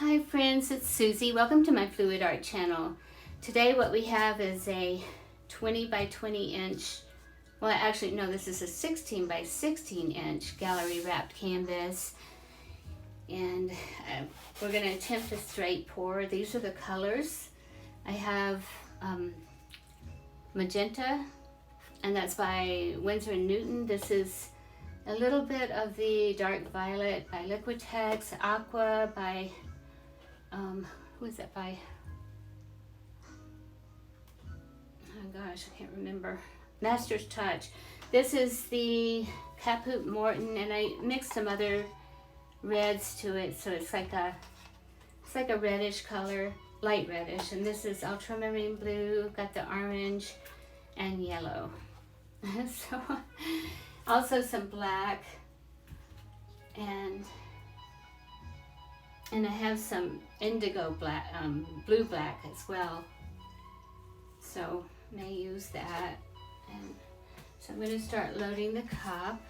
Hi friends, it's Susie. Welcome to my Fluid Art channel. Today what we have is a 20 by 20 inch, well actually no, this is a 16 by 16 inch gallery wrapped canvas. And we're going to attempt a straight pour. These are the colors. I have Magenta, and that's by Winsor and Newton. This is a little bit of the dark violet by Liquitex, aqua by who is that by? Oh gosh, I can't remember. Master's Touch. This is the Caput Morton, and I mixed some other reds to it, so it's like a reddish color, light reddish. And this is Ultramarine blue, got the orange and yellow. So also some black, and I have some indigo black, blue black as well. So may use that. And so I'm going to start loading the cup.